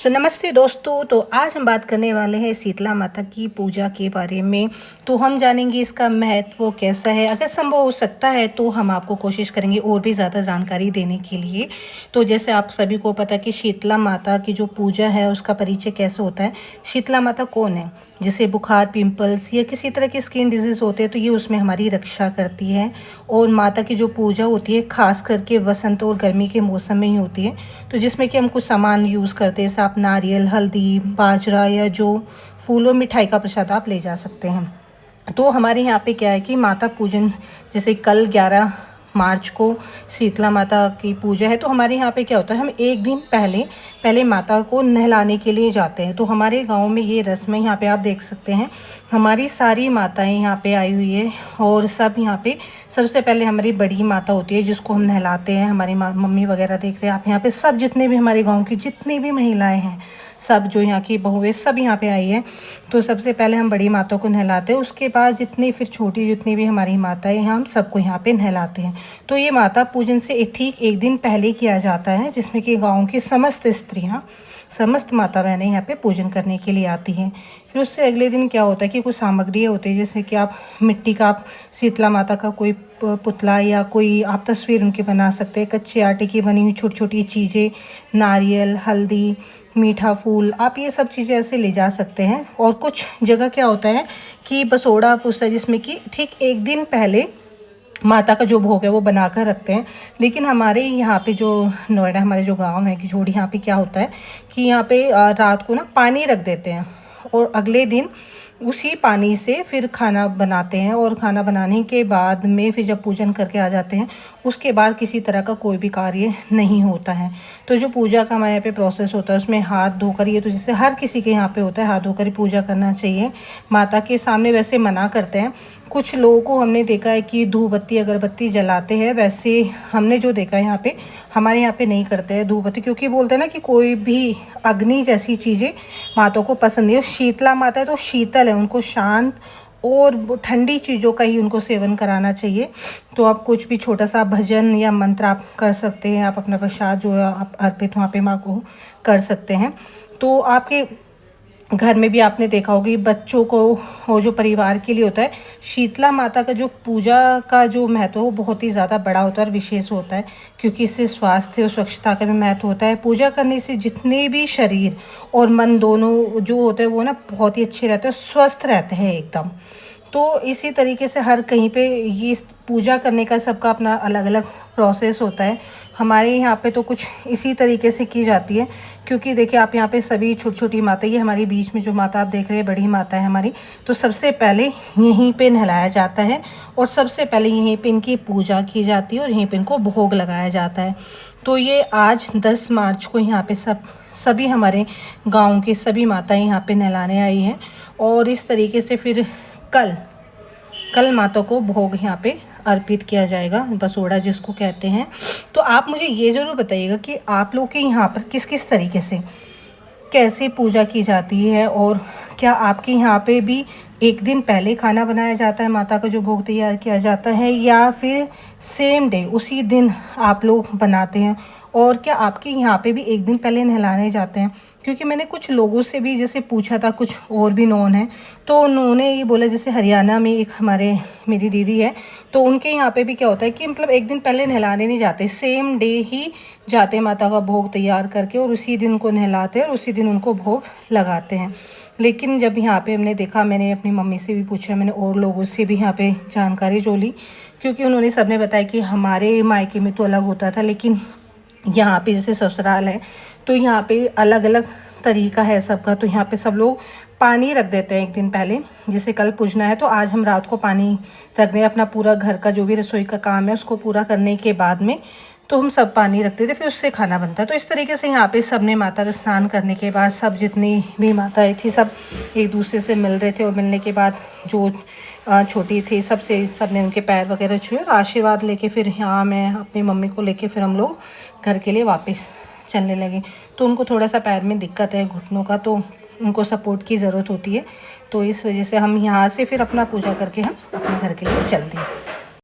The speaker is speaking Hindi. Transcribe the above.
नमस्ते दोस्तों। तो आज हम बात करने वाले हैं शीतला माता की पूजा के बारे में। तो हम जानेंगे इसका महत्व कैसा है। अगर संभव हो सकता है तो हम आपको कोशिश करेंगे और भी ज़्यादा जानकारी देने के लिए। तो जैसे आप सभी को पता है कि शीतला माता की जो पूजा है उसका परिचय कैसे होता है। शीतला माता कौन है? जैसे बुखार, पिंपल्स या किसी तरह के स्किन डिजीज़ होते हैं तो ये उसमें हमारी रक्षा करती है। और माता की जो पूजा होती है ख़ास करके वसंत और गर्मी के मौसम में ही होती है। तो जिसमें कि हम कुछ सामान यूज़ करते हैं, जैसे आप नारियल, हल्दी, बाजरा या जो फूल और मिठाई का प्रसाद आप ले जा सकते हैं। तो हमारे यहाँ पे क्या है कि माता पूजन, जैसे कल 11 मार्च को शीतला माता की पूजा है। तो हमारे यहाँ पे क्या होता है, हम एक दिन पहले माता को नहलाने के लिए जाते हैं। तो हमारे गांव में ये रस्म है। यहाँ पे आप देख सकते हैं हमारी सारी माताएं यहाँ पे आई हुई है। और सब यहाँ पे सबसे पहले हमारी बड़ी माता होती है जिसको हम नहलाते हैं। हमारी मम्मी वगैरह देख रहे हैं आप यहाँ पे, सब जितने भी हमारे गाँव की जितनी भी महिलाएँ हैं, सब जो यहाँ की बहुएं सब यहाँ पे आई है। तो सबसे पहले हम बड़ी माता को नहलाते हैं। उसके बाद जितनी फिर छोटी जितनी भी हमारी माताएं हैं, हम सबको यहाँ पे नहलाते हैं। तो ये माता पूजन से ठीक एक दिन पहले किया जाता है, जिसमें कि गाँव की समस्त स्त्रियाँ, समस्त माता बहनें यहाँ पे पूजन करने के लिए आती हैं। फिर उससे अगले दिन क्या होता है कि कुछ सामग्री होती है, जैसे कि आप मिट्टी का, आप शीतला माता का कोई पुतला या कोई आप तस्वीर उनकी बना सकते हैं। कच्चे आटे की बनी हुई छोटी छोटी चीज़ें, नारियल, हल्दी, मीठा फूल, आप ये सब चीज़ें ऐसे ले जा सकते हैं। और कुछ जगह क्या होता है कि बसोड़ा पूजता है, जिसमें कि ठीक एक दिन पहले माता का जो भोग है वो बना कर रखते हैं। लेकिन हमारे यहाँ पे जो नोएडा, हमारे जो गांव है किशोरी, यहाँ पे क्या होता है कि यहाँ पे रात को ना पानी रख देते हैं और अगले दिन उसी पानी से फिर खाना बनाते हैं। और खाना बनाने के बाद में फिर जब पूजन करके आ जाते हैं, उसके बाद किसी तरह का कोई भी कार्य नहीं होता है। तो जो पूजा का हमारे यहाँ पे प्रोसेस होता है उसमें हाथ धोकर, ये तो जैसे हर किसी के यहाँ पे होता है, हाथ धोकर ही पूजा करना चाहिए। माता के सामने वैसे मना करते हैं। कुछ लोगों को हमने देखा है कि धूप बत्ती अगरबत्ती जलाते हैं, वैसे हमने जो देखा है यहाँ पे, हमारे यहाँ पे नहीं करते हैं धूप बत्ती, क्योंकि बोलते हैं ना कि कोई भी अग्नि जैसी चीज़ें माता को पसंद नहीं है। शीतला माता है तो शीतल है, उनको शांत और ठंडी चीज़ों का ही उनको सेवन कराना चाहिए। तो आप कुछ भी छोटा सा भजन या मंत्र आप कर सकते हैं। आप अपना प्रसाद जो है आप अर्पित वहाँ पे माँ को कर सकते हैं। तो आपके घर में भी आपने देखा होगा कि बच्चों को और जो परिवार के लिए होता है, शीतला माता का जो पूजा का जो महत्व है वो बहुत ही ज़्यादा बड़ा होता है और विशेष होता है, क्योंकि इससे स्वास्थ्य और स्वच्छता का भी महत्व होता है। पूजा करने से जितने भी शरीर और मन दोनों जो होते हैं वो ना बहुत ही अच्छे रहते हैं, स्वस्थ रहते हैं एकदम। तो इसी तरीके से हर कहीं पे ये पूजा करने का सबका अपना अलग अलग प्रोसेस होता है। हमारे यहाँ पे तो कुछ इसी तरीके से की जाती है, क्योंकि देखिए आप यहाँ पे सभी छोटी छोटी माता, ये हमारी बीच में जो माता आप देख रहे हैं बड़ी माता है हमारी, तो सबसे पहले यहीं पे नहलाया जाता है और सबसे पहले यहीं पे इनकी पूजा की जाती है और यहीं पे इनको भोग लगाया जाता है। तो ये आज 10 मार्च को यहाँ पे सभी हमारे गाँव की सभी माताएँ यहाँ पे नहलाने आई हैं। और इस तरीके से फिर कल माता को भोग यहाँ पे अर्पित किया जाएगा, बसोड़ा जिसको कहते हैं। तो आप मुझे ये ज़रूर बताइएगा कि आप लोग के यहाँ पर किस किस तरीके से कैसे पूजा की जाती है, और क्या आपके यहाँ पे भी एक दिन पहले खाना बनाया जाता है, माता का जो भोग तैयार किया जाता है, या फिर सेम डे उसी दिन आप लोग बनाते हैं। और क्या आपके यहाँ पे भी एक दिन पहले नहलाने जाते हैं? क्योंकि मैंने कुछ लोगों से भी जैसे पूछा था, कुछ और भी नॉन है, तो उन्होंने ये बोला, जैसे हरियाणा में एक मेरी दीदी है, तो उनके यहाँ पे भी क्या होता है कि मतलब एक दिन पहले नहलाने नहीं जाते, सेम डे ही जाते माता का भोग तैयार करके और उसी दिन उनको नहलाते हैं और उसी दिन उनको भोग लगाते हैं। लेकिन जब यहाँ पे हमने देखा, मैंने अपनी मम्मी से भी पूछा, मैंने और लोगों से भी यहाँ पे जानकारी जो ली, क्योंकि उन्होंने सबने बताया कि हमारे मायके में तो अलग होता था, लेकिन यहाँ पे जैसे ससुराल है तो यहाँ पे अलग अलग तरीका है सबका। तो यहाँ पे सब लोग पानी रख देते हैं एक दिन पहले, जैसे कल पूजना है तो आज हम रात को पानी रख दें, अपना पूरा घर का जो भी रसोई का काम है उसको पूरा करने के बाद में तो हम सब पानी रखते थे, फिर उससे खाना बनता है। तो इस तरीके से यहाँ पे सब ने माता का स्नान करने के बाद, सब जितनी भी माताएं थी सब एक दूसरे से मिल रहे थे, और मिलने के बाद जो छोटी थी सब ने उनके पैर वगैरह छुए और आशीर्वाद लेके फिर यहाँ मैं अपनी मम्मी को लेके फिर हम लोग घर के लिए वापस चलने लगे। तो उनको थोड़ा सा पैर में दिक्कत है, घुटनों का, तो उनको सपोर्ट की ज़रूरत होती है। तो इस वजह से हम यहाँ से फिर अपना पूजा करके हम अपने घर के लिए चल दिए।